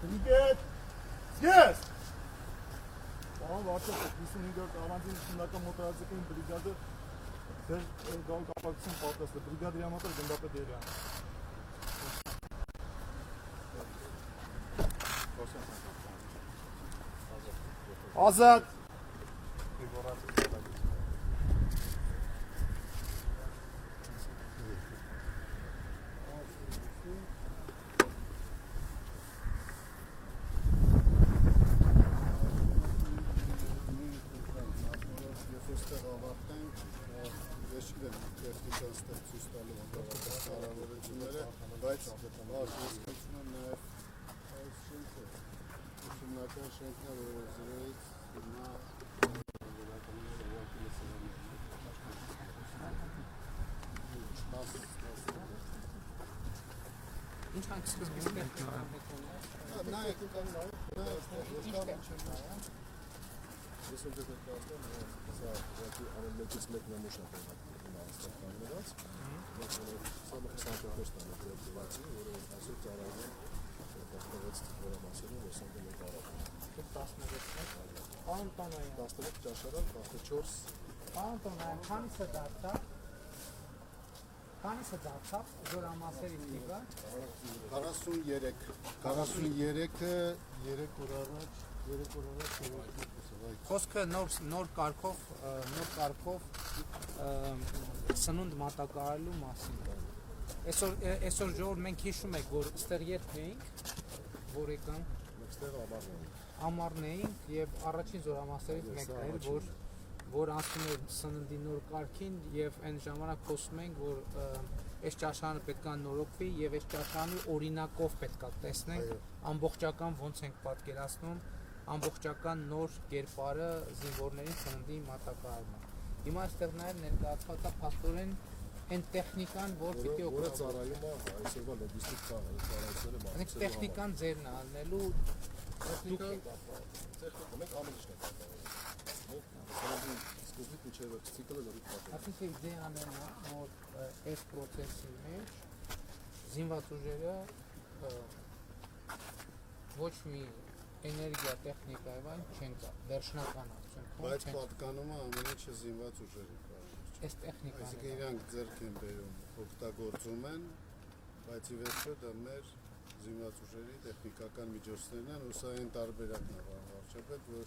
Brigade! Yes! Պարոն վարչապետ, 55-րդ առանձին ուսումնական մոտորաձգային բրիգադը ձեր գալ կապակցություն պատրաստ է, բրիգադի համատար գնդապետ Երյան։ Ազատ! Ինչ հանգստություն է Քանիսը դարձավ զորամասերի թիվը 43-ը 3 օր առաջ խոսքը նոր կարգով սնունդ մատակարարելու մասին այսօր ժողովուրդ մենք հիշում ենք որ ստեղ երբ էինք որ եկանք ամառն էինք եւ առաջին զորամասերից մեկն էր որ ասում էր սննդի նոր կարգին եւ այն ժամանակ խոսում ենք որ այս ճաշարանը պետքա նորոգվի եւ այս ճաշարանի օրինակով պետքա տեսնենք ամբողջական ոնց ենք պատկերացնում ամբողջական նոր կերպարը զինվորների սննդի մատակարարման հիմա այստեղ նաեւ ներկայացված է փաստորեն այն տեխնիկան որ պիտի օգտագործվի այսօրվա լոգիստիկ ծառայությունները այդ տեխնիկան ձերն է անելու մենք ամեն ինչ Այսինքն իդեան է որ այս պրոցեսի մեջ զինված ուժերը ոչ մի էներգիա, տեխնիկա եւ այն չեն կա, վերջնական արդյունքում բայց պատկանում է ամեն ինչը զինված ուժերի այս տեխնիկան այսինքն իրանք ձեռք են բերում, օգտագործում են, բայց ի վերջո դա մեր զինված ուժերի տեխնիկական միջոցներն են, ու սա այն տարբերակն է վարչապետ, որ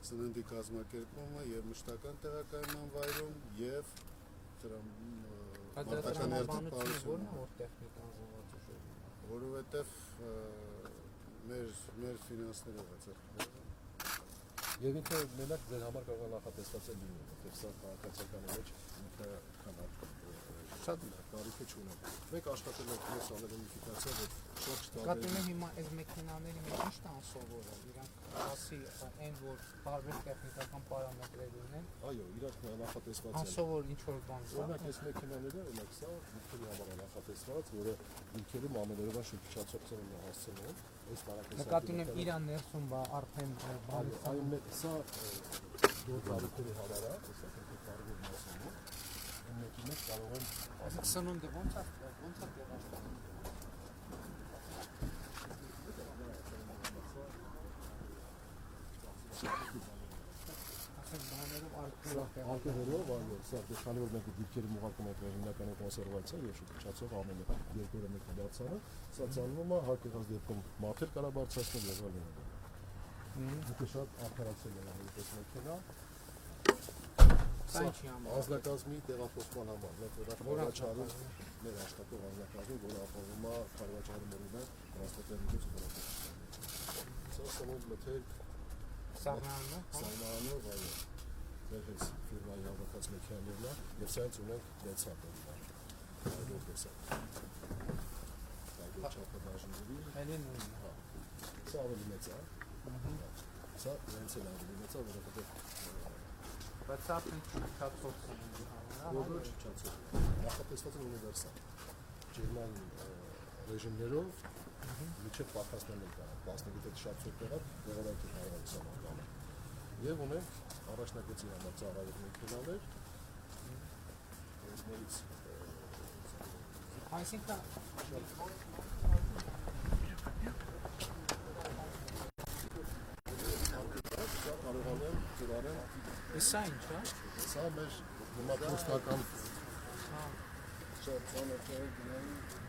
սննդի կազմակերպումը եւ մշտական տեղակայման վայրում եւ դրա մարտական երթապահությունը որ տեխնիկան զինված ուժերի որովհետեւ մեր ֆինանսներով է ձեռք Եվ ինքը մենակ ձեր համար կարող է նախատեսված է լինի, որտեղ սա քաղաքացիականի մեջ ինքը շատ տարիքը չունի։ Մենք աշխատել ենք այս անելինիֆիկացիա, որ շատ չտարբեր։ Կատում եմ հիմա այս մեքենաների մեջ ի՞նչ տան սովորը, իրանք ասի այն որ տարբեր տեխնիկական պարամետրեր ունեն։ Այո, իրանք նախատեսված են։ Անսովոր ինչ որ բան կա։ Օրինակ այս մեքենաները, օրինակ սա ինքնի համար է նախատեսված, որը ինքերում ամենօրյա շրջացողություն է հասցնում։ Այս տարակեսակի Նկատում եմ իրան ներսում բա արդեն բանը այո, սա դուրսարիքների համար է, հեսա կարևոր մասն է։ Մեկի մեջ կարող են սնունդը ոնց է տեղաշարժվում։ Արկերով, այո, սա քանի որ մենք դիրքերի ուղարկում ենք հիմնականում կոնսերվացիա եւ շրջացող ամենը երկու օրը մեկ բարձրացանը, սա ցանվում է հարկեղած դեպքում մաթեր կարա բարձրացնել եւ այլն։ Դա շատ արդարացել է այս մեքենա։ Սա ինչի համար։ Անձնակազմի տեղափոխման համար, որ առաջարում մեր աշխատող անձնակազմի, որը ապահովում է քարոզարի մորինակ տրանսպորտերից վերաբերյալ։ Սա սնունդ մթեր Սաղմանով, այո։ Այս ֆիրմայի հավաքած մեքենաներն է եւ սա ինձ ունենք 6 հատ այդպես տեսակ։ Դա չափը բաժինների էլի նույնն է։ Սա ավելի մեծ է։ Սա ինձ էլ ավելի մեծ է, որովհետեւ բայց սա չիչացող սննդի համար է։ Ոչ չիչացող։ Նախատեսված է ունիվերսալ։ Ջերման ռեժիմներով միջև պակասնել են կարող, 15-ից հետ շատ ցույց եղավ, դեղորայքի կարող է սահմանել։ Եվ ունենք առաջնակցի համար ծառայող մեքենաներ, որներից այսինքն կարողանում եմ դրանեմ Սա ինչ է։ սա մեր հիմա փոստական շատ ծանոթ է գնային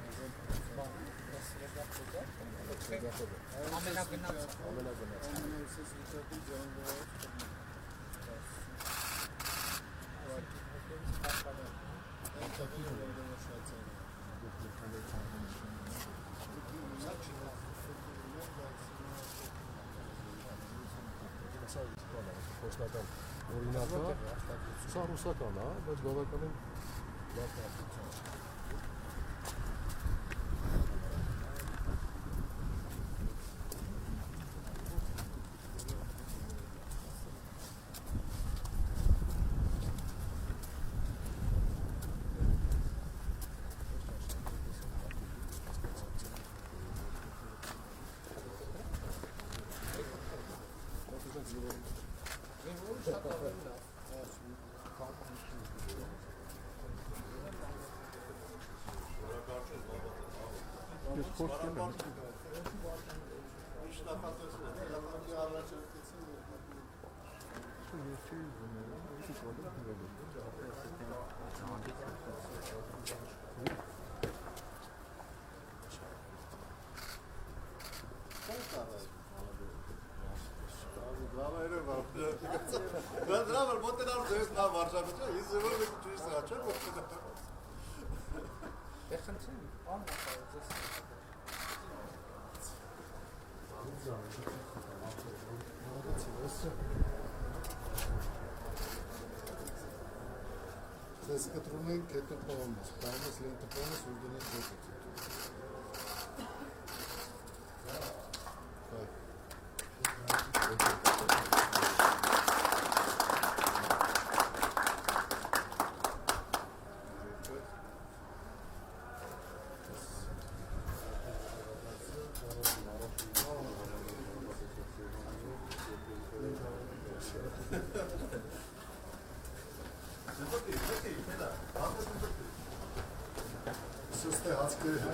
Փոստական օրինակը սա ռուսական է, բայց բավականին լավ կապիտալ։ Դրամը մոտենալու ձեզ նա վարժապետը, ես զևոր մեկ ճիշտ հաչել մոտենալու։ Խնդրեմ, Ձեզ կտրում ենք հետո պողոմս, պողոմս լենտը պողոմս ու դնենք հետո։ Սուստե հացկերը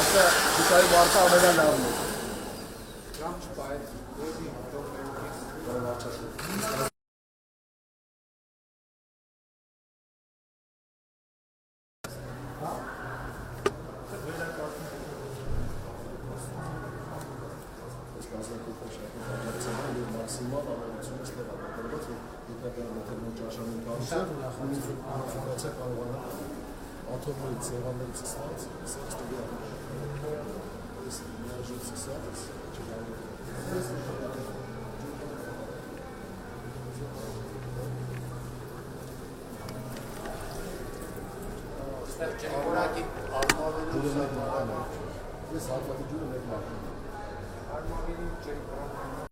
Asta դուքայի վարկը ամենալավն է։ Ջամ չպայ։ Մաքսիմալ ամենությունը ստեղ ապահովված է դիտական մետերնոջ աշանում կարծել, ինֆորմացիա կարողանա աթոմների ձևաներից ստացած, սենց տվյալ։ Այս միաժույցի ստացած Ստեղ ջերմորակի ջուրը մեկ մատան է։ Ես հատվածի ջուրը մեկ մատան է։ արմավիրի ջերմորակի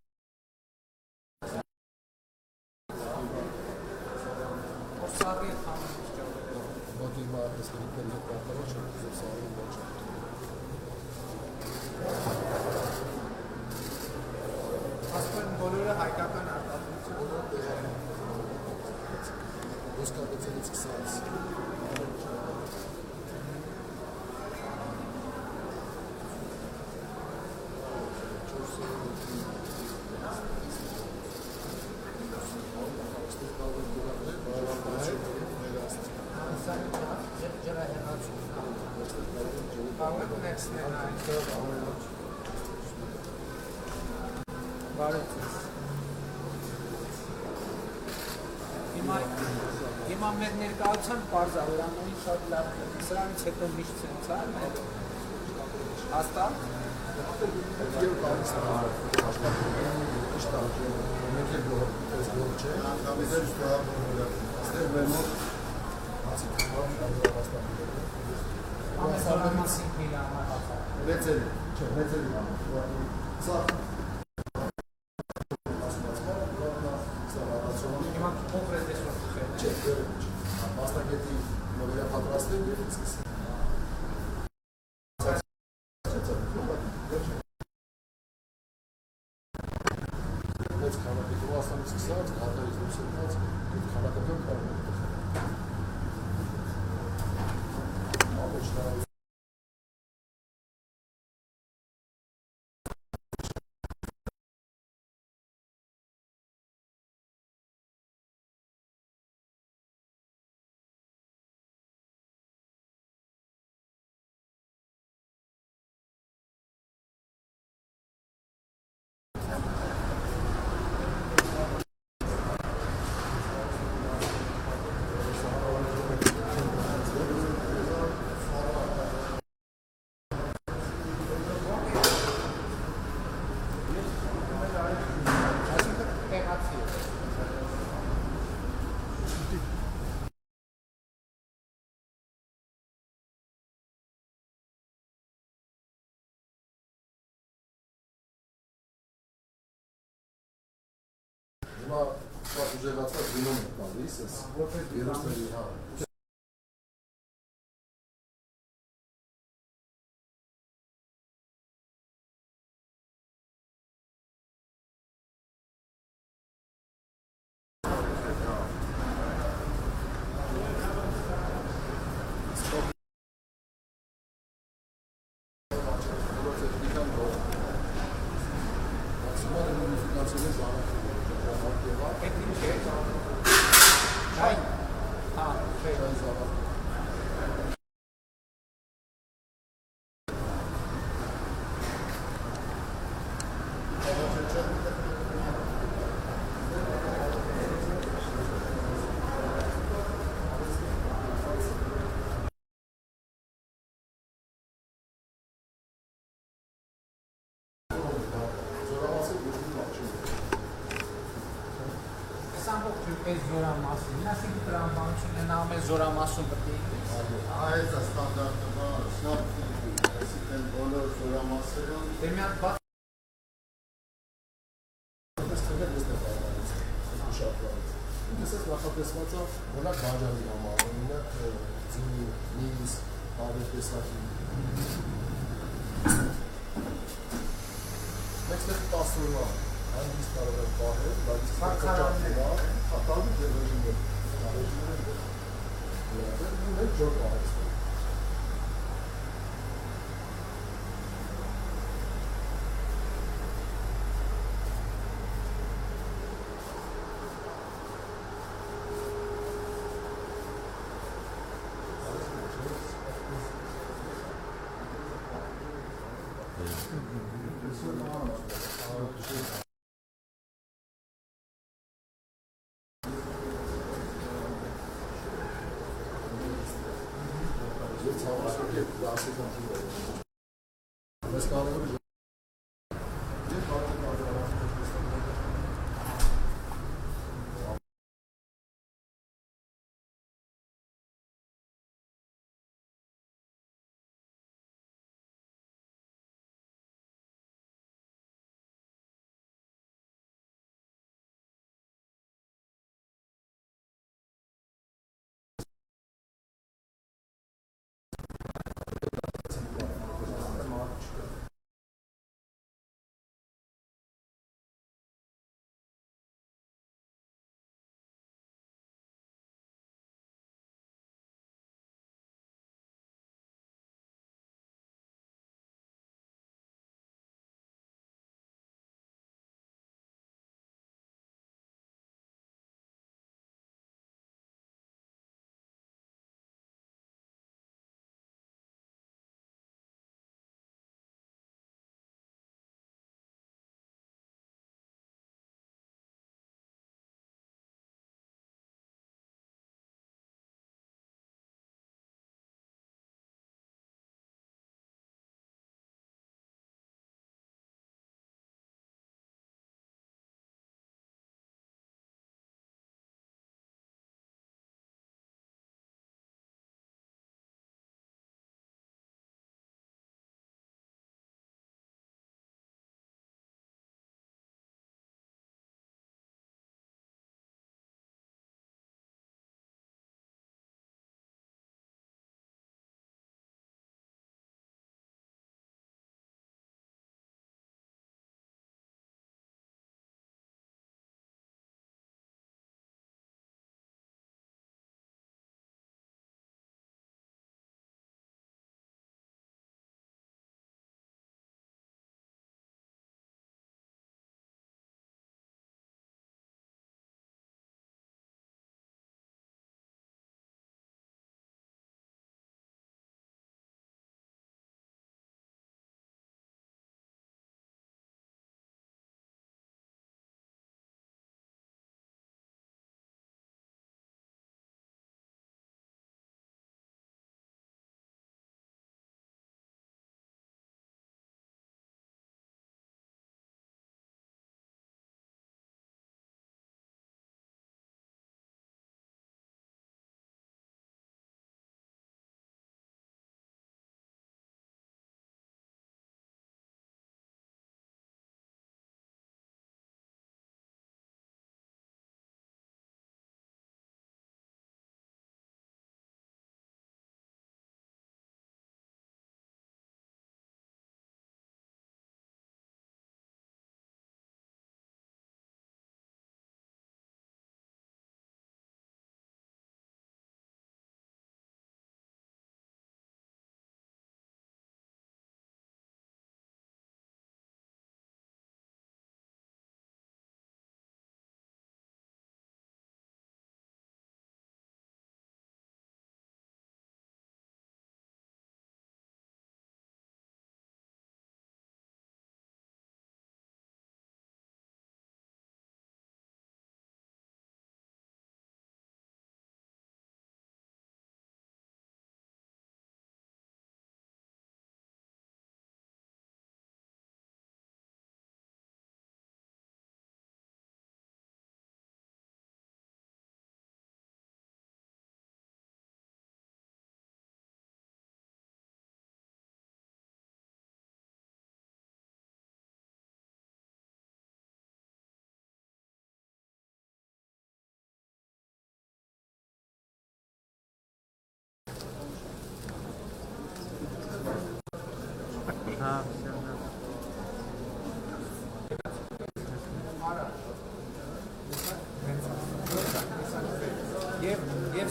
Սարի խանութ ջավը։ Ոտի հիմա այստեղի պերիոդ կարտավար չեմ կուզով սարի ոչ է։ Ասպեն բոլորը հայկական արտադրություն։ Ոսկապետելից կսած։ Կարող ունեցնել այն։ Բարև ձեզ։ Հիմա մեր ներկայությամբ պարզավորանային շատ լավ է։ Սրանից հետո միշտ ցենց է, հաստատ։ Եվ կարից աշխատում մենք էլ գոհ չէ, Անդամից էլ ստահավորը ստեղ մեր մոտ հացի թվան շարժարաստան Ամեսօրամասին միլի համար հացա։ մեծերի, չէ, մեծերի համար, սա Հիմա կոնկրետ ես որ խել։ չէ, վերև չէ, մասնակետի նորեա պատրաստել և սկսել։ Մեծ քանակի Ռուսաստանից սկսած, Կատարից դուրս եկած, քանակական կարող է տխրել։ Ամեն շնորհակալ Այսինքն տեղացի է։ Հիմա շատ ուժեղացած գնում է տալիս, ես երուստերի հա։ Այդ ինչ է։ Այն։ Հա, ամբողջ պես զորամասին, ասենք տրամաբանություն են ամեն զորամասում պետք է լինի։ Այդ է ստանդարտը, շատ այսինքն բոլոր զորամասերում Դե մի հատ բաց Ես ես նախատեսված է մոնակ բանջարի համար, մոնակ ձինի, նիզ, բարև տեսակի։ Մեկ ստեղ 10 օրվա հանգիստ կարող են պահել, բայց Սարքարաններ։ հատալի դերվեժիններ, մեկ ջոր պահել։ Ես ցավացել եմ դասական թիվը։ Ես կարող եմ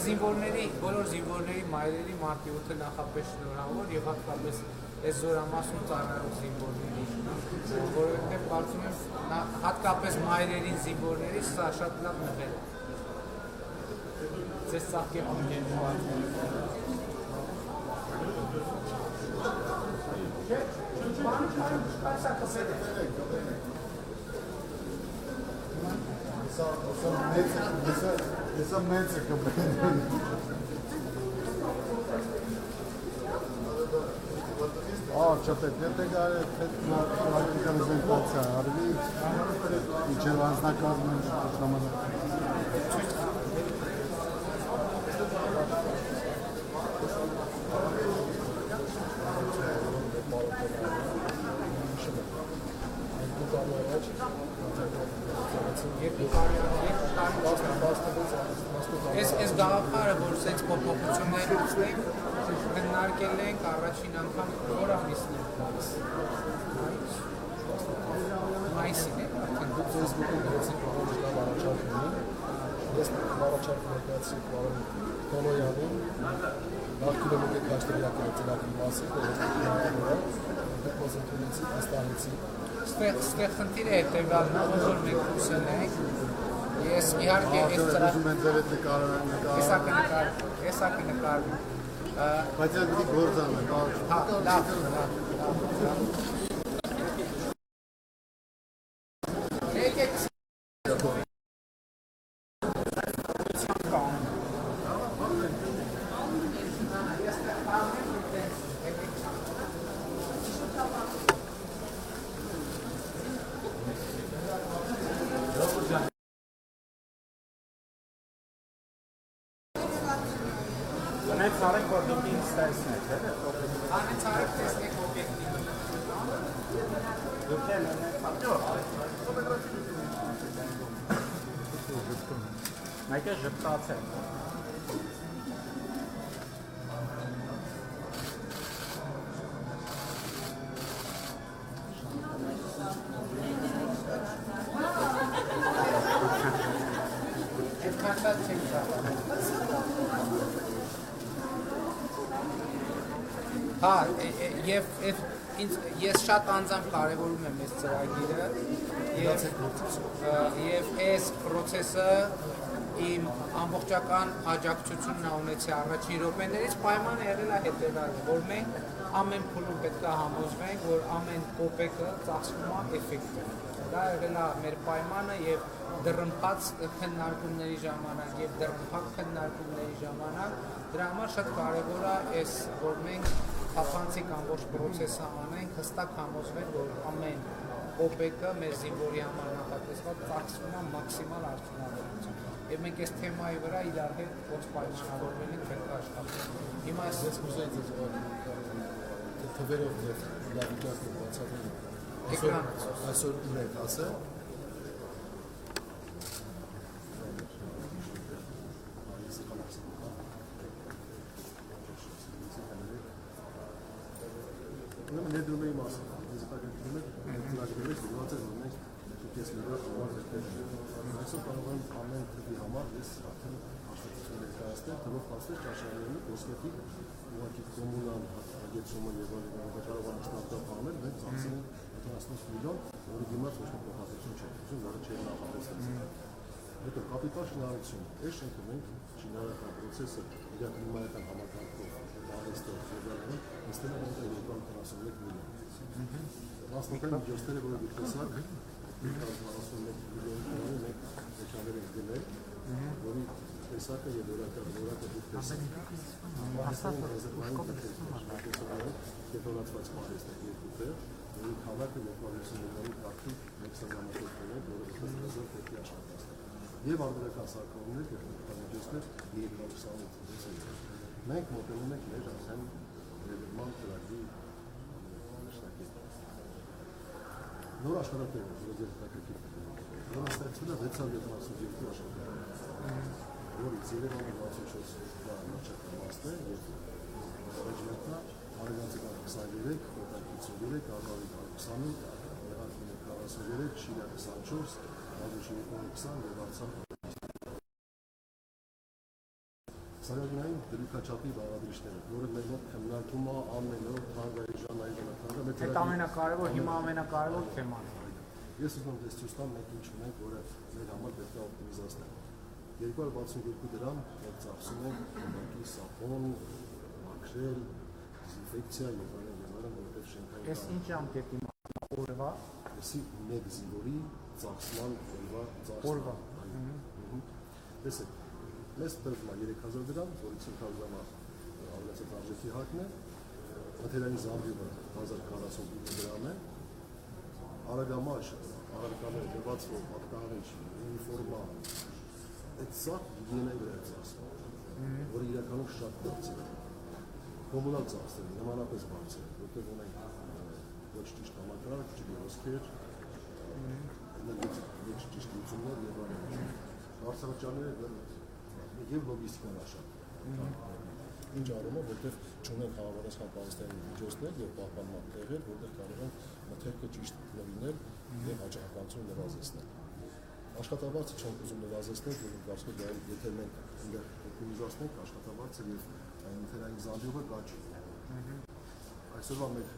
զինվորների, բոլոր զինվորների մայրերի մարտի 8-ը նախապես շնորհավոր եւ հատկապես այս զորամասում ծառայող զինվորների, որովհետեւ կարծում եմ հատկապես մայրերին զինվորների սա շատ լավ նվեր է։ Ձեզ ծաղկեցնում եմ։ Essa mezza capello. Չպետ, եթե գարե ռազմիկանիզացիա արվի, իջև անձնակազմը ժամանակ։ Այս գաղափարը, որ սենց փոփոխություններ ունենք, քննարկել ենք առաջին անգամ որ ամիսն է գալիս։ Մայիսին է, արդեն Դուք Facebook-ում գրեցիք, որ ոչ լավ առաջարկ ունի։ Ես առաջարկ ներկայացրի պարոն Տոնոյանին, նախկինում եք հաշտարյակել ծրագրի մասին, որ ես հնարավոր դուք ոզ ընդունեցիք, վստահեցիք։ Ստեղ խնդիրը հետևյալն է, որ մենք ուսել ենք, ես իհարկե այս ծրագրի հեսա կնկարվի, Բայց այդ դի գործանը, հա, լավ, եկեք Անեց արեք, որ դուք ինձ տեսնեք, Անեց արեք տեսնեք օբյեկտիվը։ դուք էլ մեկը ժպտացել։ Այդքան շատ չենք շատանում։ Հա, եւ ես շատ անձամբ կարևորում եմ այս ծրագիրը եւ այս process-ը իմ ամբողջական աջակցությունն ունեցի առաջին րոպեներից պայմանը եղել է հետեւյալը, որ մենք ամեն փուլում պետք է համոզվենք, որ ամեն կոպեկը ծախսվում է էֆեկտիվ։ Դա եղել է մեր պայմանը եւ դռնփած քննարկումների ժամանակ եւ դռնփակ քննարկումների ժամանակ դրա համար շատ կարեւոր է այս որ մենք թափանցիկ ամբողջ process-ը անենք, հստակ համոզվենք, որ ամեն կոպեկը մեր զինվորի համար նախատեսված ծախսվում է մաքսիմալ արդյունավետությամբ։ Եվ մենք այս թեմայի վրա իրար հետ ոչ պայմանավորվել ենք պետք է աշխատենք։ Հիմա այս Կուզեի ձեզ թվերով եւ լավիկացնի բացատրել։ Այսօր ունենք ասել ներդրում էի մասը, ես հետաքրքրում եք, ծրագրերից դրված է, որ մենք կեսներով այսօր կարող եմ ամեն թվի համար ես արդեն հաշվետվություն ներկայացնել, թվով կասներ ճաշարանի կոսմետիկ ուղղակի կոմունալ հագեցումը եւ այլն կարող է շտապել, մենք ծախսել ենք 78 միլիոն, որի դիմաց ոչ մի փոխհատուցում չէ, որը չէր նախատեսված։ Հետո կապիտալ շինարարություն, այս շենքը մենք շինարարական process-ը իրականության համակարգով արհեստով ձևավորում, նստել ենք 271 միլիոն։ Մասնական միջոցները, որը դուք տեսաք, 241 միլիոն դոլարի մենք մեքենաներ ենք գնել, որի տեսակը եւ որակը դուք տեսաք։ Մասնական ռեզերվային դեպքեր, կետոնացված արհեստներ երկու տեղ, որի քաղաքը 250 միլիոնի կարգի մեկ սահմանափակվել է, որը ռեզերվ պետք է աշխատի։ Եվ անդրական սարքավորումներ, տեխնիկական միջոցներ 328 մենք մոտենում ենք մեր արդեն ներդրման ծրագրի նշանակետը։ Նոր աշխատատեղը, որը ձեր հետաքրքիր որը ստեղծվել է 672 աշխատատեղ, որից Երևանը 64 առաջական մասն է եւ ռեժիմենտը Արևանցիկան 23, Խորհրդային 53, Արմավիկ 20, Եղանքին 43, Շիրակ 24, Ալուշի 20 եւ Արցախ Սարյագնային դրիքաչափի բաղադրիչները, որը մեր մոտ քննարկում է ամեն օր թանգարանի ժամանակ Այդ ամենակարևոր, հիմա ամենակարևոր թեման է։ Ես ուզում եմ դες ցույց տամ մենք ինչ ունենք, որը մեր համար պետք է օպտիմիզացնել։ 262 դրամ մենք ծախսում ենք ուղղակի սապոն, մաքրել, դիզինֆեկցիա եւ այլն, որովհետեւ շենքային Ես ինչ ժամկետի օրվա, Եսի մեկ զինվորի ծախսման օրվա։ Տեսեք, մեզ տրվում է 3000 դրամ, որից 500 դրամը ավելացած արժեքի հարկն է, մթերային զամբյուղը 1048 դրամ է, արագամաշ, արագաները դվածվող, ակտահանիչ, ունիֆորմա, այդ սա հիգիենայի վրա է ծախսվում, որը իրականում շատ բարձր է։ Կոմունալ ծախսերը նմանապես բարձր է, որտեղ ունենք ոչ ճիշտ համակարգ, ջրոսքեր, ոչ ճիշտ լուծումներ եւ այլն։ Վարչապետարները եւ լոգիստիկան աշատ։ Ինչ առումով, որտեղ չունենք հավանական պահեստային միջոցներ եւ պահպանման տեղեր, որտեղ կարող են մթերքը ճիշտ նվիրել եւ հաջողականություն նվազեցնել։ Աշխատավարձը չենք ուզում նվազեցնել, որովհետեւ կարծում եմ, եթե մենք ինձ օպտիմիզացնենք աշխատավարձը եւ մթերային զամբյուղը կաճի։ Այսօրվա մեր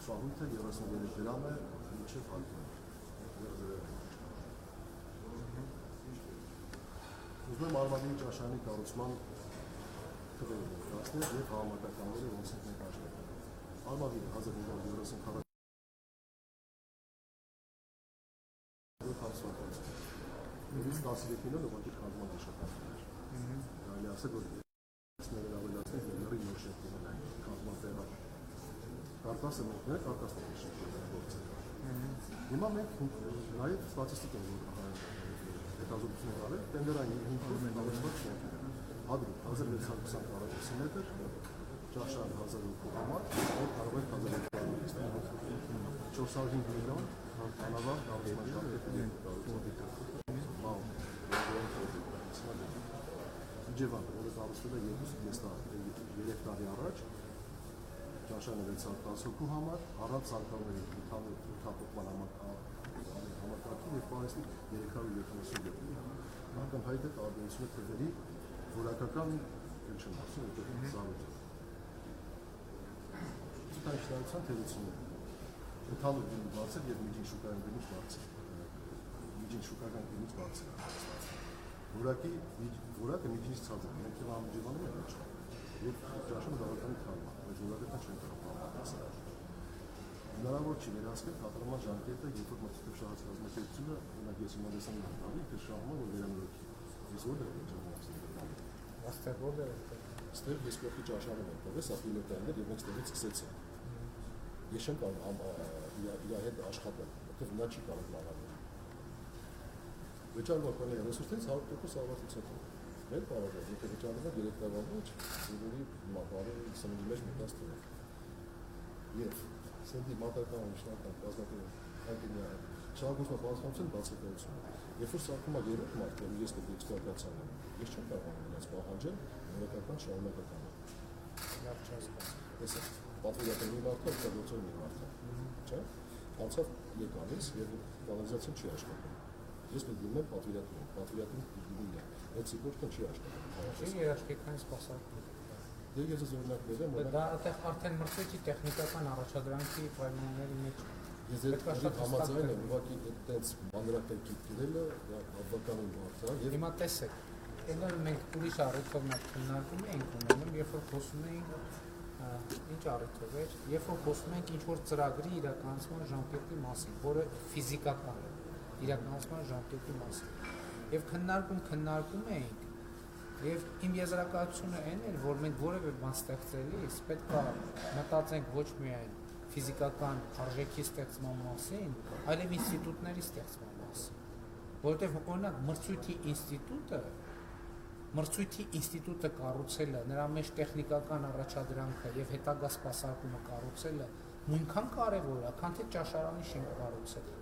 շահույթը 33 դրամ է, մինչև հարկը։ Ուզում եմ Արմատի ճաշարանի կառուցման թվերը ներկայացնել եւ համակարգանները ոնց են մենք աշխատում։ Արմատը 1930 թվականից Ես 13 միլիոն ուղղակի կազմած աշխատանքներ։ Կարելի ասել, որ ներել ավելացնել ների նոր շենքեր ունեն կազմած տեղը։ Կարտասը մենք ունենք, կարտասը շենքեր գործել։ Հիմա մենք նաև ստատիստիկ ենք հետազոտություն արել, տենդերային հիմքով կառուցված շենքեր։ Հադրուտ 1620 քառակուսի մետր, ճաշարան 1008 համար, այդ կարող է 1200 405 միլիոն անավար կառուցման շարքետի Իջևան, որը կառուցվել է 3 տարի առաջ, ճաշարանը 612 համար, առանց սարքավորների ընդհանրության համակարգի եւ պարեսնի 372 միլիոն։ Ակնհայտ է տարբերությունը թվերի որակական ինչ եմ ասում, որտեղ զարգացում։ Ցուցանիշության թերությունները ընդհանուր գնի բարձր եւ միջին շուկայական գնից բարձր։ Միջին շուկայական գնից բարձր։ Որակը միջինից ցածր է։ Մենք համաձայնում ենք ոչ։ Եվ ճաշարանը բավականին թարմ է, բայց որակական չեն կարող համապատասխանել։ Հնարավոր չի վերահսկել կատարման ժամկետը, երբ որ մթերք շահած կազմակերպությունը, օրինակ ես հիմա դեսան ունի, թե շահումը որ վերանորոգի։ Ես որտեղ եմ ժամանակին։ Աստեղ որտեղ է։ Ստեղ ես կողքի ճաշարանում եմ տվել, սա պիլոտայիններ եւ մենք ստեղից սկսեցինք։ Ես չեմ կարող իր հետ աշխատել, որտեղ նա չի կարող լավանալ։ Վճարվական ռեսուրսներից 100% ավարտություն։ Մեր կարող է, եթե վճարվում է 3 տարվա մեջ, ուղղի մակարը 25 մեջ մտած տվել։ Եվ սենտի մատական միջնական բազմակերպ հայտնի շահագործման բացառություն բացակայություն։ Երբ որ սարքում է երեք մարդ, որ ես պետք է էքսպլուատացիան եմ, ես չեմ կարող նրանց պահանջել որակական շարունակական։ Լավ չհասկացա։ Տեսեք, պատվիրատու մի մարդը, օգտագործող մի մարդը, չէ՞։ Անցավ եկամից եւ կանալիզացիան չի աշխատում։ Ես դնում եմ պատվիրատուն դիմում է։ Այդ սիգորտը չի աշխատում։ Չի երաշխիքային սպասարկում։ Ես օրինակ բերեմ, Դա արդեն մրցույթի տեխնիկական առաջադրանքի պայմանների մեջ ես այդ համաձայն եմ, ուղղակի այդպես մանրակերպիկ գրելը բավականին բարդ է եւ հիմա տեսեք, այնօր մենք ուրիշ առիթով մենք քննարկում էինք ունենում, երբ որ խոսում էինք ինչ առիթով էր, երբ որ խոսում ենք ինչ-որ ծրագրի իրականացման ժամկետի մասին, որը ֆիզիկական է, իրականացման ժամկետի մասին։ Եվ քննարկում էինք, եւ իմ եզրակացությունը այն էր, որ մենք որևէ բան ստեղծելիս պետք է մտածենք ոչ միայն ֆիզիկական արժեքի ստեղծման մասին, այլև ինստիտուտների ստեղծման մասին։ Որովհետեւ օրինակ մրցույթի ինստիտուտը կառուցելը, նրա մեջ տեխնիկական առաջադրանքը եւ հետագա սպասարկումը կառուցելը նույնքան կարեւոր է, քան թե ճաշարանի շենք կառուցելը։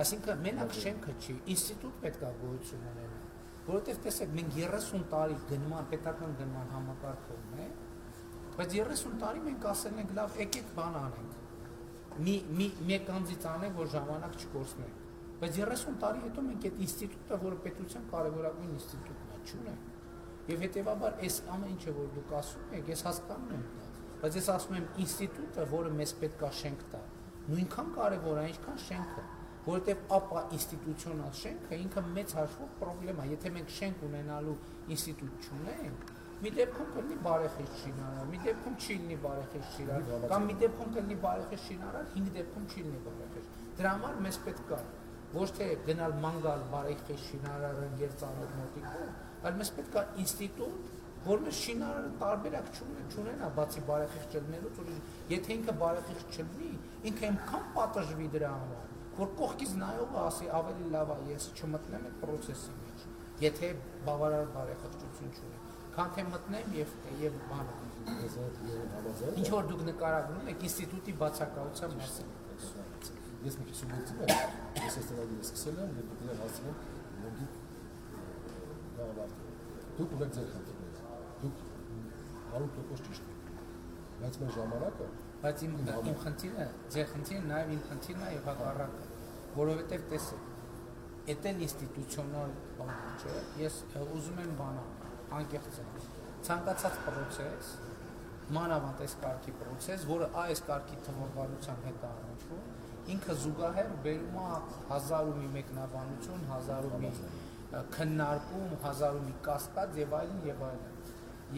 Այսինքն մենակ շենքը չի, ինստիտուտ պետք է գոյություն ունենա, որովհետեւ տեսեք, մենք 30 տարի պետական գնման համակարգ ունենք, բայց 30 տարի մենք ասել ենք, լավ, եկեք բան անենք։ Մեկ անձից անենք, որ ժամանակ չկորցնենք։ Բայց 30 տարի հետո մենք այդ ինստիտուտը, որը պետության կարևորագույն ինստիտուտն է, չունենք։ Եվ հետեւաբար այս ամեն ինչը որ դուք ասում եք, ես հասկանում եմ դա, բայց ես ասում եմ ինստիտուտը, որը մեզ պետք է շենք տա, նույնքան կարևոր է, ինչքան շենքը, որովհետև ապա ինստիտուցիոնալ շենքը ինքը մեծ հաշվով խնդրեմ է, եթե մենք շենք ունենալու ինստիտուտ չունենք, մի դեպքում կլինի բարեխիղճ շինարար, մի դեպքում չի լինի բարեխիղճ շինարար, կամ մի դեպքում կլինի բարեխիղճ շինարար, 5 դեպքում չի լինի բարեխիղճ։ Դրա համար մեզ պետք է ոչ թե գնալ մանգալ բարեխիղճ շինարարը Գերծանոթ մոտիկով, այլ մեզ պետք է ինստիտուտ, որ մեր շինարարը տարբերակ չունենա, բացի բարեխիղճ չլինելուց, եթե ինքը բարեխիղճ չլինի, ինքը այնքան պատժվի դրա համար, որ կողքից նայողը ասի ավելի լավ է ես չմտնեմ այդ process-ի մեջ, եթե բավարար բարեխիղճություն չունի, քան թե մտնեմ եւ բանը։ Ինչ որ դուք նկարագրում եք ինստիտուտի բացակայության մասին։ Ես մի քիչ սուբյեկտիվ եմ, ես այս ծրագիրը սկսել եմ եւ դեռ հասցրել եմ մոդի գավառ։ Դուք ունեք ձեր խնդիրները, դուք 100% ճիշտ եք, բայց մեր ժամանակը, բայց իմ խնդիրը, ձեր խնդիրը նաեւ իմ խնդիրն է եւ հակառակը, որովհետեւ տեսեք, դա ինստիտուցիոնալ բան չէ, ես ուզում եմ բանալ, անկեղծ եմ, ցանկացած process, մանավանդ այս կարգի process, որը այս կարգի թվավորության հետ է առնչվում, ինքը զուգահեռ բերում է 1000 ու մի մեկնաբանություն, 1000 ու մի քննարկում, 1000 ու մի կասկած եւ այլն եւ այլն։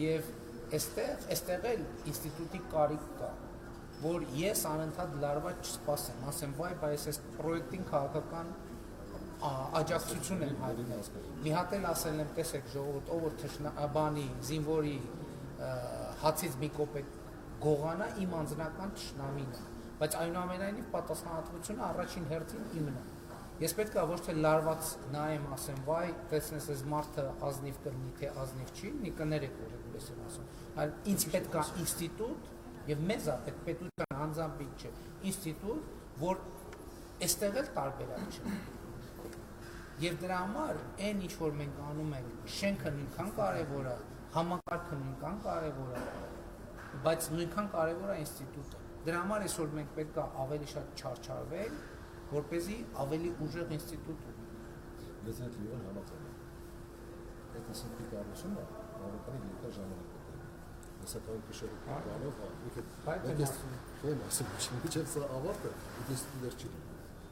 Եվ այստեղ էլ ինստիտուտի կարիք կա, որ ես անընդհատ լարված չսպասեմ, ասեմ, վայ, բայց այս պրոյեկտին քաղաքական աջակցություն եմ հայտնել։ Մի հատ էլ ասել եմ, տեսեք, ժողովուրդ, ով որ բանի, զինվորի հացից մի կոպեկ գողանա, իմ անձնական թշնամին է, բայց այնուամենայնիվ պատասխանատվությունը առաջին հերթին իմն է։ Ես պետք է ոչ թե լարված նայեմ, ասեմ, վայ, տեսնես այս մարդը ազնիվ կլինի, թե ազնիվ չի, մի կներեք որ ես եմ ասում, այլ ինձ պետք է ինստիտուտ եւ մեզ է պետության անձամբ չէ, ինստիտուտ, որ այստեղ էլ տարբերակ չէ։ Եվ դրա համար այն ինչ որ մենք անում ենք, շենքը նույնքան կարևոր է, համակարգը նույնքան կարևոր է, բայց նույնքան կարևոր է ինստիտուտը։ Դրա համար այսօր մենք պետք է ավելի շատ չարչարվել, որպեսզի ավելի ուժեղ ինստիտուտ ունենանք։ Ես այդ լիովին համաձայն եմ։ Այդ ինստիտուտի կառուցումը բավականին երկար ժամանակ է։ Հասարակական քշելու բանով, իհարկե, ասում եմ, սա ավարտը, այդ ինստիտուտներ չի լինի։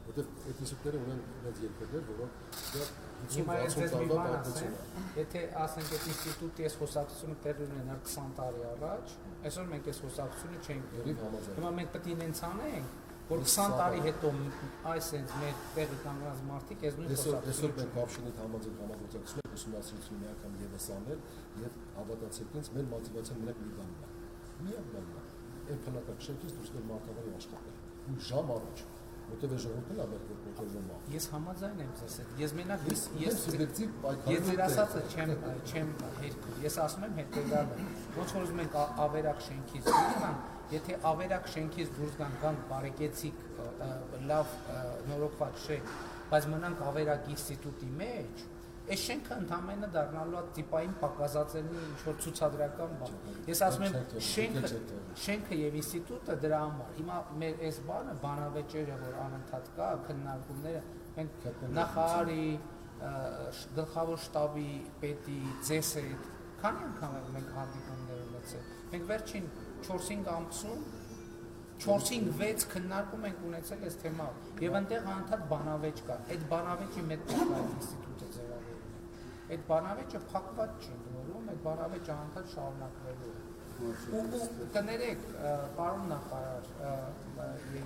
Որտեղ այդ ինստիտուտները ունեն իրենց երկրներ, որոնք դա 50-60 տարվա պատմություն է։ Եթե ասենք այդ ինստիտուտի այս խոսակցությունը տեղի ունենար 20 տարի առաջ, այսօր մենք այս խոսակցությունը չենք ունենում։ Հիմա մենք պետք է ինձ անենք, որ 20 տարի հետո այս հենց մեր տեղի կանգնած մարդիկ այս նույն խոսակցությունը այսօր մենք Կապշինիտ համագործակցություն ուսումնասիրություն մի անգամ եւս անել եւ հավատացեք ինձ մեր մոտիվացիան մենակ մի բանն է։ Միակ բանն է։ Այն փնական շենքից դուրս գալ մարտավարի աշխատել։ Ու ժամ առաջ որտեղ է ժողովուրդն ամեն որ կոչվում է։ Ես համաձայն եմ ձեզ հետ։ Ես մենակ ես սուբյեկտիվ պայքարում եմ։ Ես ձեր ասածը չեմ հերքում։ Ես ասում եմ հետեւյալը։ Ոնց որ ուզում ենք ավերակ շենքից դուրս գան, եթե ավերակ շենքից դուրս գան բարեկեցիկ լավ նորոգված շենք, բայց մնանք ավերակ ինստիտուտի մեջ, այս շենքը ընդհանրապես դառնալու է տիպային պակասածելի ինչ-որ ցուցադրական բան։ Ես ասում եմ շենքը եւ ինստիտուտը դրա համար։ Հիմա մեր այս բանը, բանավեճերը, որ անընդհատ կա, քննարկումները, մենք նախարարի, գլխավոր շտաբի պետի, ձեզ հետ քանի անգամ մենք հանդիպումներ ունեցել։ Մենք վերջին 4-5 ամսում 4-6 քննարկում ենք ունեցել այս թեմայով եւ այնտեղ անընդհատ բանավեճ կա։ Այդ բանավեճի մեջ կա ինստիտուտը ձևավորվում։ Այդ բանավեճը փակված չի դուրում, այդ բանավեճը անընդհատ շարունակվելու է։ Ու կներեք, պարոն նախարար,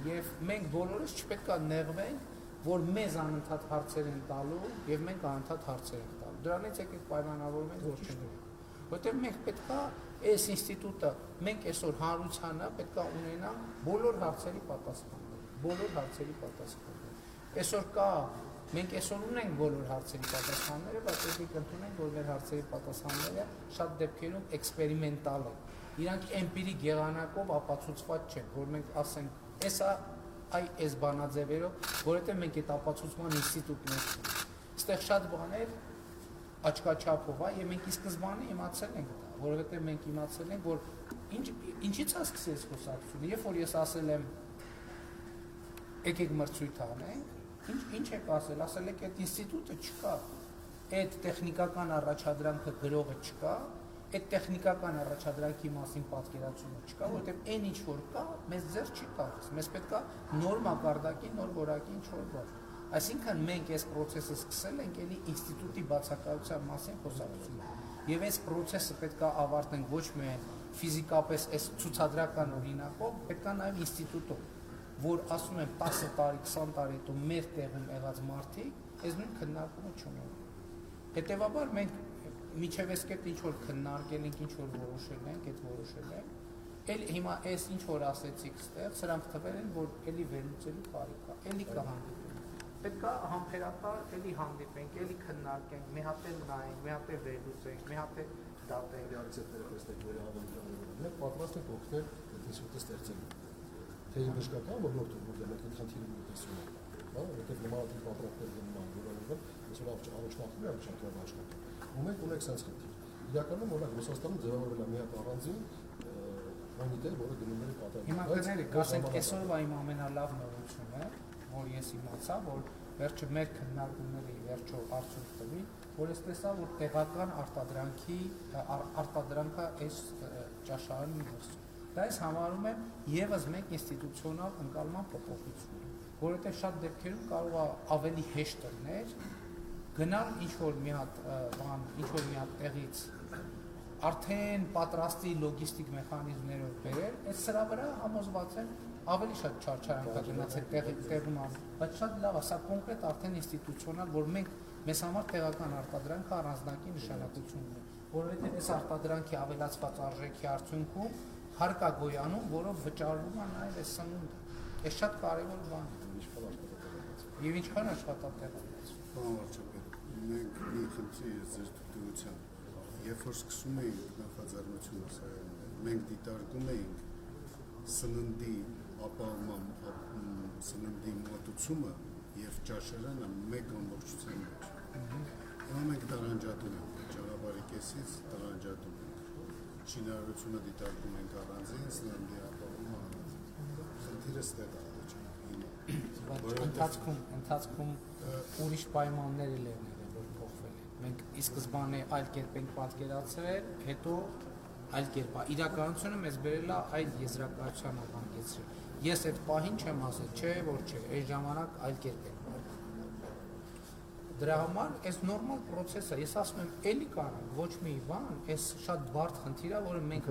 եւ մենք բոլորս չպետք է նեղվենք, որ մեզ անընդհատ հարցեր են տալու եւ մենք անընդհատ հարցեր ենք տալու։ Դրանից եկեք պայմանավորում ենք, որ չնեղվենք։ Որտեղ մենք պետք է այս ինստիտուտը, մենք այսօր հանրությանը պետք է ունենանք բոլոր հարցերի պատասխաններ, բոլոր հարցերի պատասխաններ։ Այսօր կա, մենք այսօր ունենք բոլոր հարցերի պատասխանները, բայց եկեք ընդունենք, որ մեր հարցերի պատասխանները շատ դեպքերում էքսպերիմենտալ են։ Իրանք էմպիրիկ եղանակով ապացուցված չեն, որ մենք ասենք, այս բանաձևերով, որովհետև մենք այդ ապացուցման ինստիտուտներ չունենք։ Այստեղ շատ բաներ աչքաչափով է, եւ մենք ի սկզբանե իմացել ենք դա, որովհետեւ մենք իմացել ենք, որ ինչից է սկսել այս խոսակցությունը, երբ որ ես ասել եմ եկեք մրցույթ անենք, ինչ եք ասել եք այդ ինստիտուտը չկա։ այդ տեխնիկական առաջադրանքը գրողը չկա, այդ տեխնիկական առաջադրանքի մասին պատկերացումը չկա, որովհետև այն ինչ որ կա, մեզ ձեռ չի տալիս։ Մեզ պետք է նոր մակարդակի, նոր որակի ինչ որ բան։ Այսինքն մենք այս process-ը սկսել ենք էլի ինստիտուտի բացակայության մասին խոսակցություն։ Եվ այս process-ը պետք է ավարտենք ոչ միայն ֆիզիկապես այս ցուցադրական օրինակով, պետք է նաև ինստիտուտով, որ ասում եմ 10 տարի, 20 տարի հետո մեր տեղում եղած մարդիկ այս նույն քննարկումը չունեն։ Հետևաբար մենք միջև այս կետ ինչ որ քննարկել ենք, ինչ որ որոշել ենք, այդ որոշել ենք, էլ հիմա այս ինչ որ ասեցիք ստեղ, սրանք թվել են, որ էլի վերլուծելու կարիք կա, էլի կհանդիպենք։ Պետք է համբերատար էլի հանդիպենք, էլի քննարկենք, մի հատ էլ նայենք, մի հատ էլ վերլուծենք, մի հատ էլ դատենք։ Ռեալիզատները տեսնենք վերահավանքները։ Պատրաստ ենք օգնել ինստիտուտը ստեղծելու։ Թե բժշկական ոլորտում որ մենք այդ խնդիրը ունեցում ենք, հա, որտեղ նմանատիպ պատրաստներ նման որոնք այսօր առաջնորդում են շատեր աշխատում։ Ու մենք ունենք sense խնդիր։ Իրականում օրինակ Ռուսաստանում ձևավորվել է մի հատ առանձին մոնիտոր, որը գնում է կատարում։ Հիմա կներեք, ասենք այսօրվա իմ ամենալավ նորությունը, որ ես իմացա, որ վերջը մեր քննարկումների վերջո արդյունք տվի, որ ես տեսա, որ տեղական արտադրանքը այս ճաշարանի ներսում։ Դա ես համարում եմ եւս մեկ ինստիտուցիոնալ ընկալման փոփոխություն, որովհետեւ շատ դեպքերում կարող է ավելի հեշտ լինել գնալ ինչ որ մի հատ բան, ինչ որ մի հատ տեղից արդեն պատրաստի լոգիստիկ մեխանիզմներով բերել, այդ սրա վրա համոզված եմ ավելի շատ չարչարանքա գնացել տեղում, բայց շատ լավ է, սա կոնկրետ արդեն ինստիտուցիոնալ, որ մենք մեզ համար տեղական արտադրանքը առանձնակի նշանակություն ունի, որովհետև այս արտադրանքի ավելացված արժեքի արդյունքում հարկ է գոյանում, որով վճարվում է նաև այս սնունդը։ Այս շատ կարևոր բան է։ Եվ ինչքան աշխատատեղ է։ Պարոն վարչապետ, մենք մի խնդրի ես ձեր թույլտվությամբ, երբ որ սկսում էինք նախաձեռնությունը, մենք դիտարկում էինք սննդի ապահովման, սննդի մատուցումը եւ ճաշարանը մեկ ամբողջության մեջ։ Հիմա մենք տարանջատում ենք, ճանապարհի կեսից տարանջատում ենք։ Շինարարությունը դիտարկում ենք առանձին, սննդի ապահովումը առանձին։ Խնդիրը ստեղ է Ընթացքում ուրիշ պայմաններ էլ են եղել, որ փոխվել են։ Մենք ի սկզբանե այլ կերպ ենք պատկերացրել, հետո այլ կերպ է։ Իրականությունը մեզ բերել է այլ եզրակացության հանգեցրել։ Ես այդ պահին չեմ ասել, չէ, որ չէ, այս ժամանակ այլ կերպ ենք։ Դրա համար այս նորմալ process է։ Ես ասում եմ, էլի կարող, ոչ մի բան, այս շատ բարդ խնդիր է, որը մենք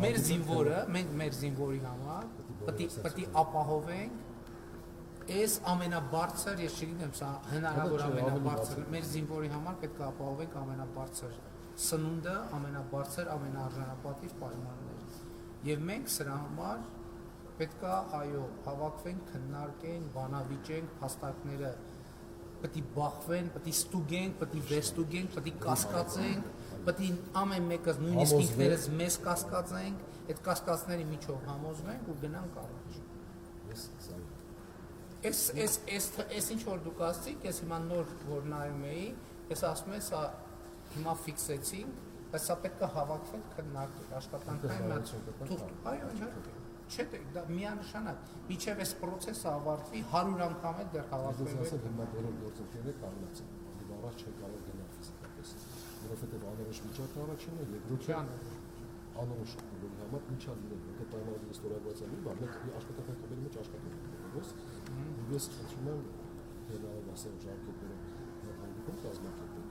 մեր զինվորը, մենք մեր զինվորի համար պետք է ապահովենք այս ամենաբարձր, ես չգիտեմ, սա հնարավոր ամենաբարձր, մեր զինվորի համար պետք է ապահովենք ամենաբարձր սնունդը, ամենաբարձր, ամենաարժանապատիվ պայմանները։ Եվ մենք սրա համար պետք է, այո, հավաքվենք, քննարկենք, բանավիճենք, փաստարկները պետք է բախվեն, պետք է ստուգենք, պետք է վերստուգենք, պետք է կասկածենք, պետք է ամեն մեկը նույնիսկ ինքներս մեզ կասկածենք, այդ կասկածների միջով համոզվենք ու գնանք առաջ։ Այս ինչ որ դուք ասցիք, ես հիմա նոր որ նայում էի, ես ասում եմ, սա հիմա ֆիքսեցինք, բայց սա պետք է հավաքվենք, քննարկենք, աշխատանքային այո, իհարկե։ Չէ, դա միանշանակ, միջև այս process-ը ավարտվի 100 անգամ էլ դեռ հավաքվել է։ Ասել հիմա բոլոր գործընկերները կանգնած են, եւ առաջ չի կարող գնալ ֆիզիկապես, որովհետեւ անորոշ միջակայք առաջինն է, երկրորդը անորոշ բոլորի համար ինչա լինել, որտեղ պայմանները ստորագրված են, բան մենք աշխատանքների մեջ աշխատում ենք, ո՞ս։ Ես խնդրում եմ դերալ ասել ժամկետները հանդիպում կազմակերպենք,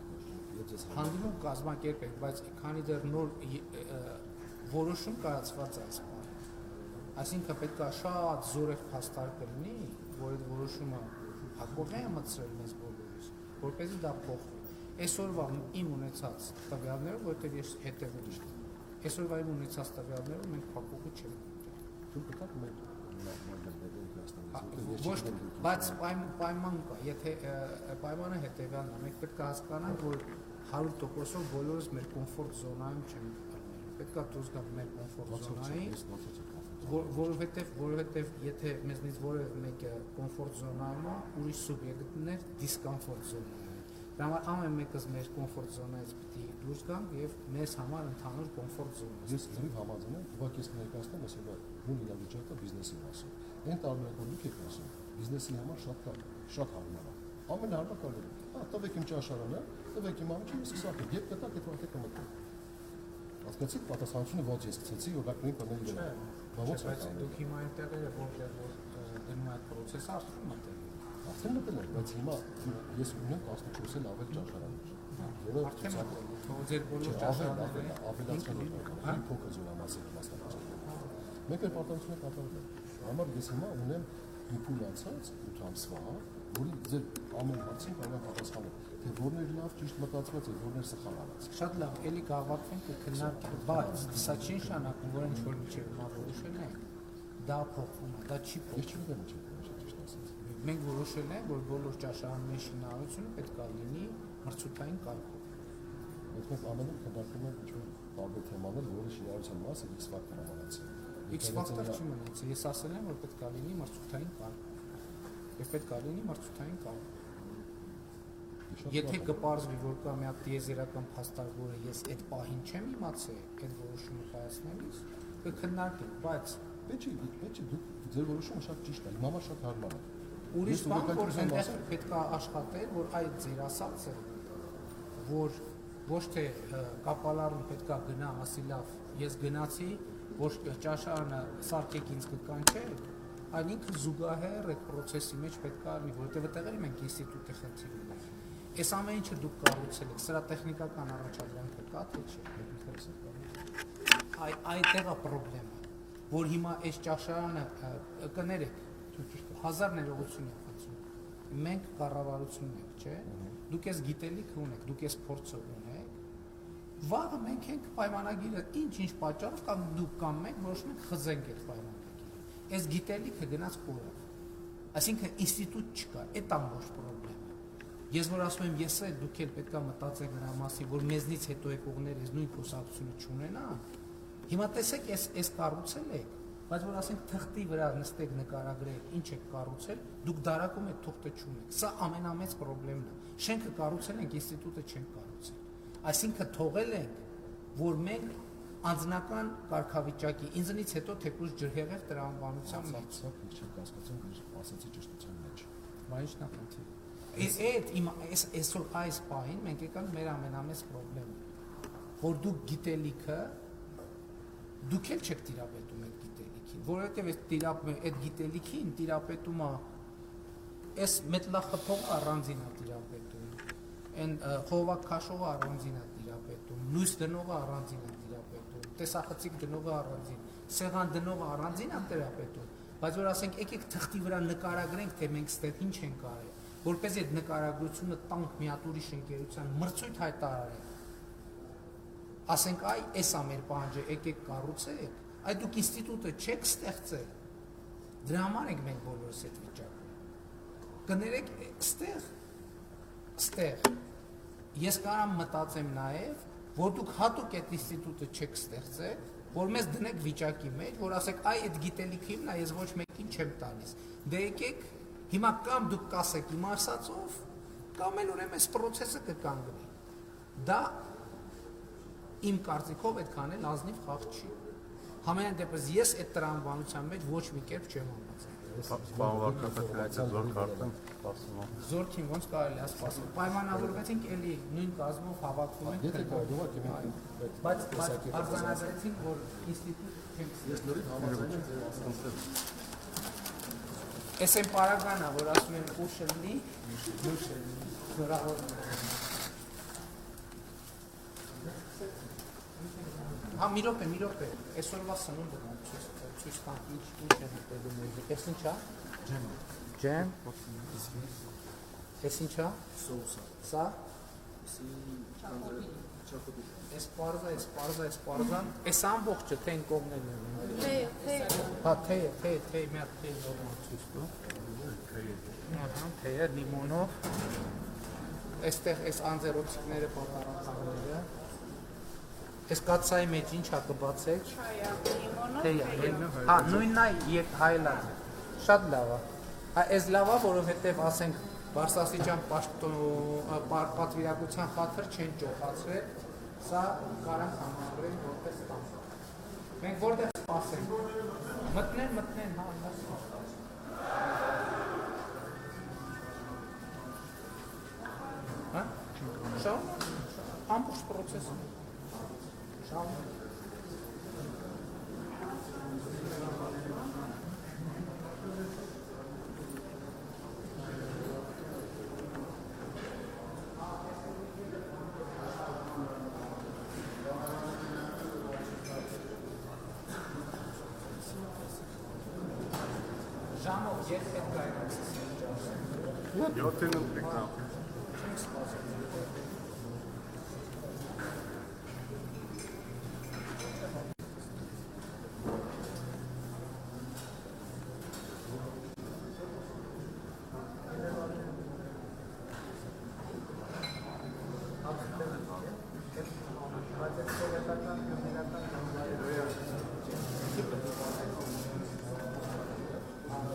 հանդիպում կազմակերպենք, բայց քանի դեռ նոր որոշում կայացված է։ Այսինքն պետք է շատ զորեղ փաստարկ լինի, որ այդ որոշումը հակողի է մտցրել մեզ բոլորիս, որպեսզի դա փոխվի։ Այսօրվա իմ ունեցած տվյալներով, որտեղ ես հետևել եմ, այսօրվա իմ ունեցած տվյալներով մենք փակուղի չենք ունեցել։ Բայց պայման կա, եթե պայմանը հետևյալն է, մենք պետք է հասկանանք, որ 100%-ով բոլորս մեր կոմֆորտ զոնայում չենք ելնել։ Պետք է դուրս գանք մեր կոմֆորտ զոնայից, որովհետև եթե մեզնից որևէ մեկը կոմֆորտ զոնայում է, ուրիշ սուբյեկտներ դիսկոմֆորտ զոնայում են։ Դրա համար ամեն մեկս մեր կոմֆորտ զոնայից պետք է դուրս գանք եւ մեզ համար ընդհանուր կոմֆորտ զոնա։ Ես զրիվ համաձայն եմ, ուղղակի ես ներկայացնում եմ այսօր նույն իրավիճակը բիզնեսի մասին։ Այն տարբերակը դուք եք ասում, բիզնեսի համար շատ հարմար է։ ամենահարմակալը։ Հա, տվեք իմ ճաշարանը, տվեք իմ ամիջը, ես կսարքեմ, երբ կտակ այդ վարդը կմտնեմ։ Հասկացիք, պատասխանությունը ոնց ես գցեցի, օրինակներին բաների վրա։ Բա ոնց է բայց անում։ դուք հիմա այնտեղերը որտեղ որ դնում այդ process-ը արդեն մտել։ Արդեն մտել եմ, բայց հիմա ես ունեմ 14-ել ավել ճաշարաններ, որը Արդեն մտել։ Թող ձեր բոլոր ճաշարանները ավելացնելով ավելի փոքր զորամասեր մասնակցել։ Մեկ էլ պարտավորություն է կատարվել։ Համար ես հիմա ունեմ մի փուլ անցած 8 ամսվա, որի ձեր ամեն հարցին կարող եմ պատասխանել, թե որն էր լավ, ճիշտ մտածված է, որն էր սխալ արած։ Շատ լավ, էլի կավարտվենք ու քննարկենք, բայց սա չի նշանակում, որ ինչ որ միջև հիմա որոշել ենք, դա փոխվում է, դա չի Ես փոխվում։ չգիտեմ ինչ է ճիշտ ասած։ Մենք որոշել ենք, որ բոլոր ճաշարանների շինարարությունը պետք է լինի մրցութային կարգով։ Բայց մենք ամեն օր քննարկում ենք ինչ-որ տարբեր թեմաներ, որի շինարարության մասը X ֆակտորը մնացել։ X ֆակտոր չի մնացել, ես ասել եմ, որ պետք է լինի մրցութային կարգով։ Եվ պետք է լինի մրցութային կարգով։ Եթե կպարզվի, որ կա մի հատ տիեզերական փաստարկ, որը ես այդ պահին չեմ իմացել, այդ որոշումը կայացնելիս, կքննարկենք, բայց Պետք է դուք ձեր որոշումը շատ ճիշտ է, իմ համար շատ հարմար է։ ուրիշ բան, որ այնտեղ պետք է աշխատել, որ այդ ձեր ասածը, որ ոչ թե կապալարն պետք է գնա, ասի լավ, ես գնացի, ոչ ճաշարանը սարքեք ինձ կկանչել, այլ ինքը զուգահեռ այդ process-ի մեջ պետք է արվի, որովհետև այդտեղ մենք ինստիտուտի խնդիր ունենք։ Այս ամեն ինչը դուք կառուցել եք, սրա տեխնիկական առաջադրանքը կա, թե չէ։ Այդտեղ է խնդրեմը, որ հիմա այս ճաշարանը կներեք, 1000 ներողություն եմ խնդրում։ Մենք կառավարությունն ենք, չէ՞։ Դուք այս գիտելիքը ունեք, դուք այս փորձը ունեք։ Վաղը մենք ենք պայմանագիրը ինչ պատճառով կամ դուք կամ մենք որոշում ենք խզենք այդ պայմանագիրը։ Այս գիտելիքը գնաց կորավ։ Այսինքն ինստիտուտ չկա, այդ ամբողջ խնդրեմը։ Ես որ ասում եմ, ես էլ դուք էլ պետք է մտածեք նրա մասին, որ մեզնից հետո եկողները այս նույն խոսակցությունը չունենան։ Հիմա տեսեք, այս կառուցել եք, բայց որ ասենք թղթի վրա նստեք նկարագրեք, ինչ եք կառուցել, դուք դարակում եք թուղթը չունեք։ Սա ամենամեծ խնդիրն է։ Շենքը կառուցել ենք, ինստիտուտը չենք կառուցել։ Այսինքն թողել ենք, որ մենք անձնական կարգավիճակի, ինձնից հետո թեկուզ ջրհեղեղ տրամաբանության մեջ։ Սա ինչ չեք հասկացում, ասացի ճշտության մեջ։ Բայց ինչն է խնդիրը։ Այսօր այս պահին մենք եկանք մեր ամենամեծ խնդրեմը, որ դուք գիտելիքը դուք էլ չեք տիրապետում այդ գիտելիքին, որովհետև այդ գիտելիքին տիրապետում է այս մետլախփողը առանձին է տիրապետում, այն խողովակ քաշողը առանձին է տիրապետում, լույս դնողը առանձին է տիրապետում, տեսախցիկ դնողը առանձին, սեղան դնողը առանձին է տիրապետում, բայց որ ասենք եկեք թղթի վրա նկարագրենք, թե մենք ստեղ ինչ ենք արել, որպես այդ նկարագրությունը տանք մի հատ ուրիշ ընկերության մրցույթ հայտարարենք, ասենք այ էսա մեր պահանջը, եկեք կառուցեք, այ դուք ինստիտուտը չեք ստեղծել, դրա համար ենք մենք բոլորս այդ վիճակում, կներեք ստեղ, ես կարամ մտածեմ նաև, որ դուք հատուկ այդ ինստիտուտը չեք ստեղծել, որ մեզ դնեք վիճակի մեջ, որ ասեք այ այդ գիտելիքը իմն է, ես ոչ մեկին չեմ տալիս, դե եկեք, հիմա կամ դուք կասեք իմ ասածով, կամ էլ ուրեմն այս process-ը կկանգնի, դա իմ կարծիքով այդքան էլ ազնիվ խաղ չի։ Համենայն դեպս ես այդ տրամաբանության մեջ ոչ մի կերպ չեմ համաձայն։ Զորքին ոնց կարելի է սպասել։ Պայմանավորվեցինք էլի նույն կազմով հավաքվում ենք։ Բայց արձանագրեցինք, որ ինստիտուտ չենք։ Ես նորից համաձայն եմ ձեր ասածով։ Էս այն պարագան է, որ ասում են ուշ լինի, զորավոր։ Հա, մի րոպե, այսօրվա սնունդը ցույց տանք, ինչ է մտերում էլի, ես ինչա? Ջեմ, ես ինչա? Սոուսա։ Սա? Չախոտի։ Ես պարզան, ես ամբողջը թե են կողմներն են։ Հա, թեյը, մի հատ թեյ նորմալ ցույց տու։ Թեյը, լիմոնով, այստեղ այս անձերոցիկները պատարանցաղները, այս կացայի մեջ ինչա կբացեք։ Թեյա, հա, նույնն է հայլած, շատ լավ է։ Այս լավ է, որովհետև ասենք Բարսասիջան պատվիրակության խաթր չեն ճոխացրել, սա կարանք համարել որպես տան։ Մենք որտեղ սպասենք, մտնեն, հա, չենք անում։ Շա ամբողջ process-ը։ Շա ժամը երբ պետք է այրանցես։ 7-ին ընտրեք նա։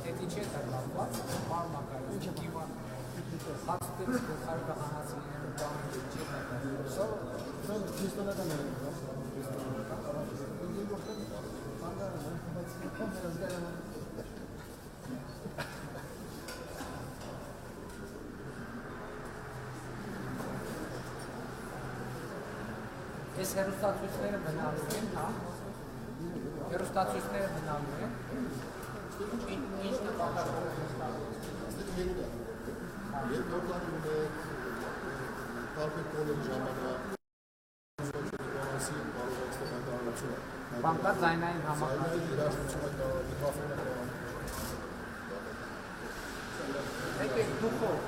Հետի չէ դարձված, մարմակայում դիվան հաստատից գլխարկը հանացիներն ու բանը չի դարձված։ Սա քրիստոնեական է։ Այս հերոստացույցները մնալու են, հա։ Հերոստացույցները մնալու են։ Ինչ նպատակով են ստանում։ Երբ նորմալում է տարբեր կոլերի ժամանակ балանսի բարոյական ստեղծարարությունը Բանկա ձայնային համակարգ։ Զայնային երաժշտությունը կա, միկրոֆոնը կա։ Եկեք դուխով։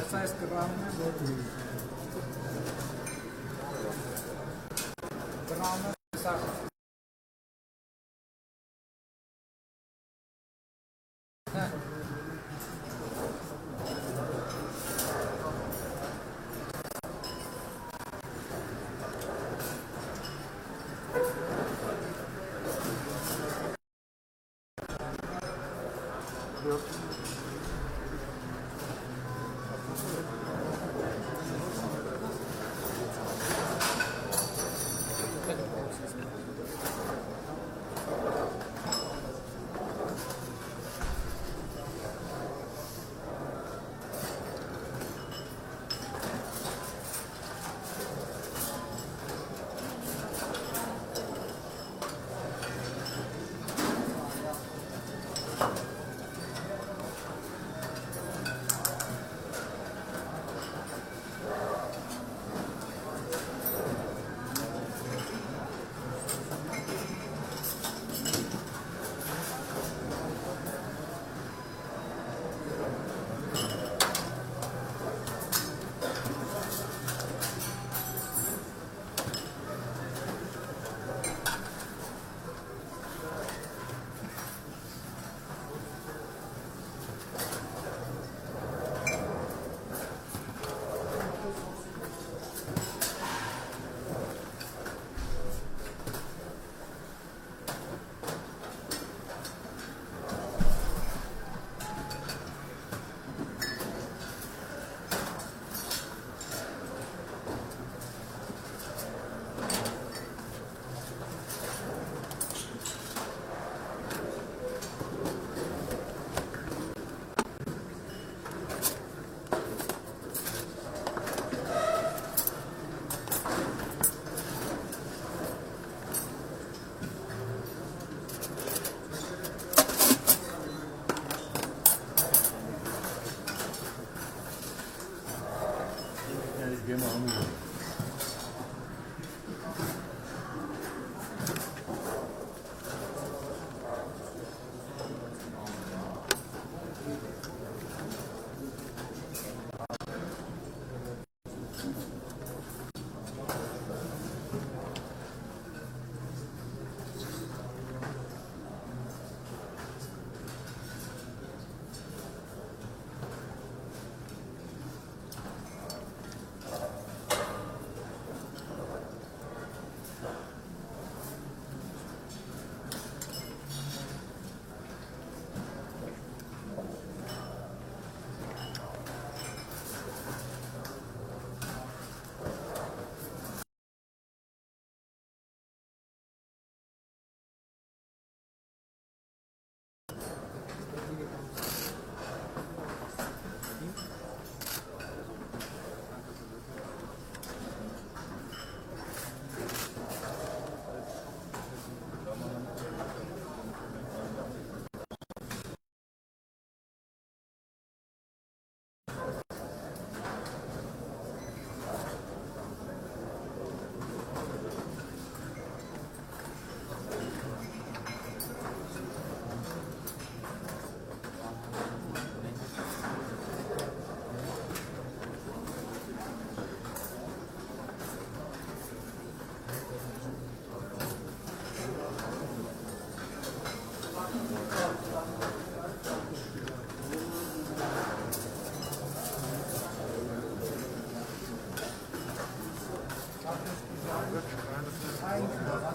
Սա այս կրանում է, որ կրանում է սա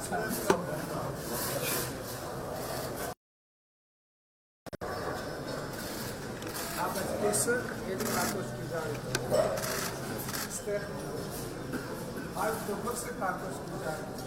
Ապա տեսը եդի կարտոշկի ժարի։ Ստեղ այլ դոքոսը կարտոշկի ժարի։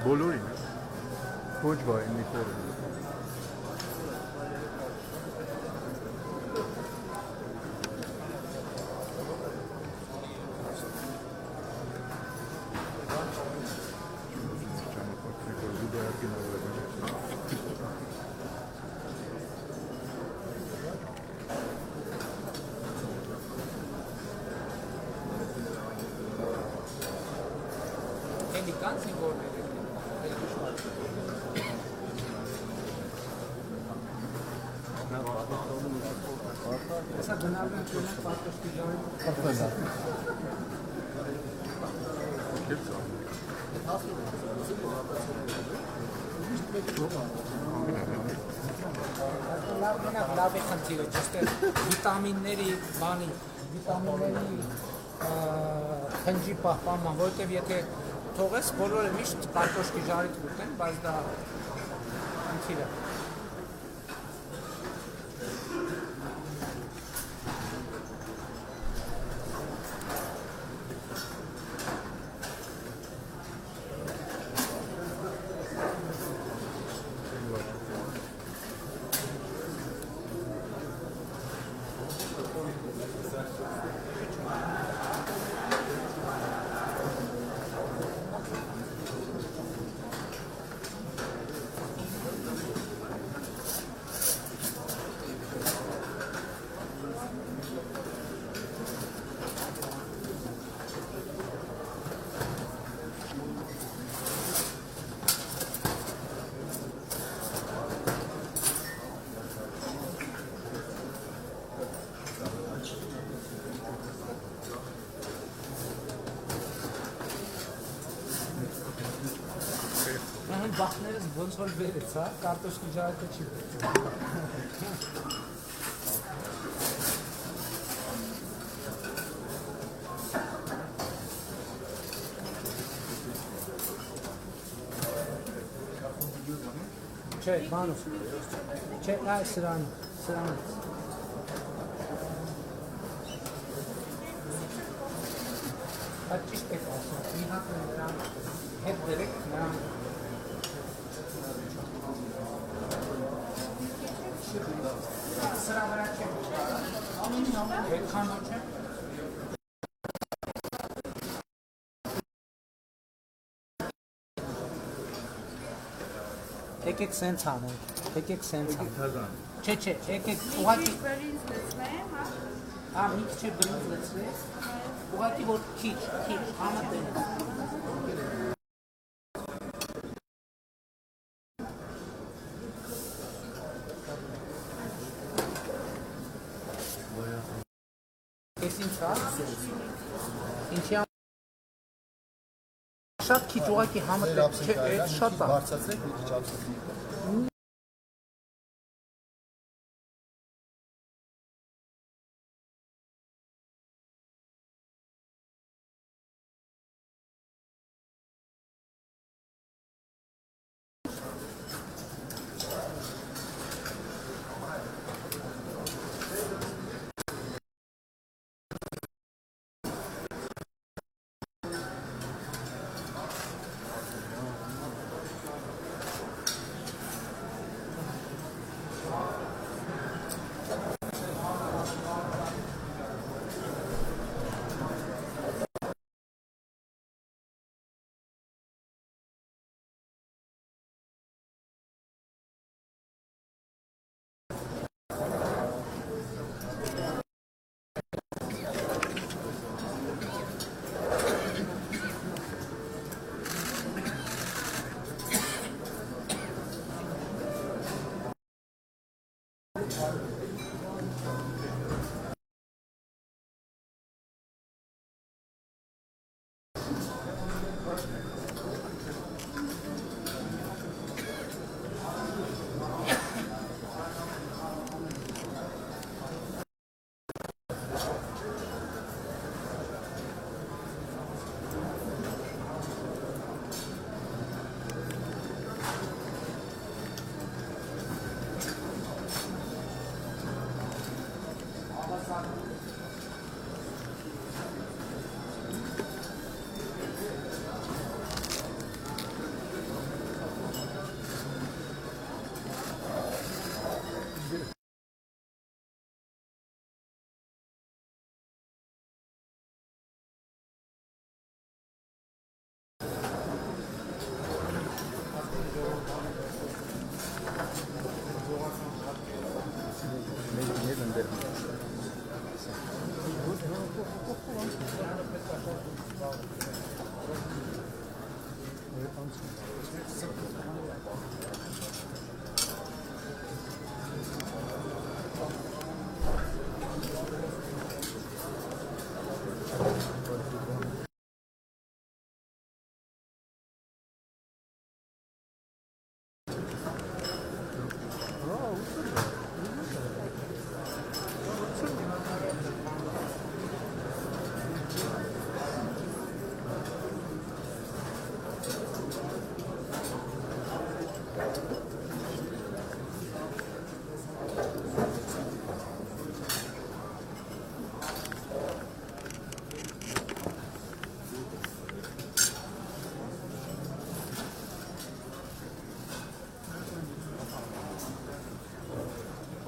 բոլորին ոչ բային մի խորը Էլի կան սինգորները։ Եսա գնալու են կենակ պատոշկի ժարի։ Լավ է խնդիրը, ճիշտ է վիտամինների բանի, վիտամինների խնջի պահպանման, որովհետև եթե թողես բոլորը միշտ կարտոշկի ժարիտ ուտեն, բայց դա խնդիր է։ Բախներս ոնց որ վերեց, հա, կարտոշկի ժարիքը չի վերեց։ Չէ, բանուս, չէ, այ սրանից։ Այդ ճիշտ եք ասում, մի հատ նրան հետ դերեք, նրան սրա վրա չեմ, այդքան ոչ եմ։ Եկեք սենց անենք, եկեք սենց անենք։ Թազան։ Չէ, եկեք Մի ուղղակի քիչ բրինձ լցնեմ, հա։ մի քիչ բրինձ լցրեք, ուղղակի որ քիչ, համատեղ։ Էս ինչ է։ Ինչի՞ շատ քիչ ուղղակի համատեղ, չէ, այդ շատ է։ Բարձրացրեք մի քիչ ափսոս։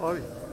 Արի։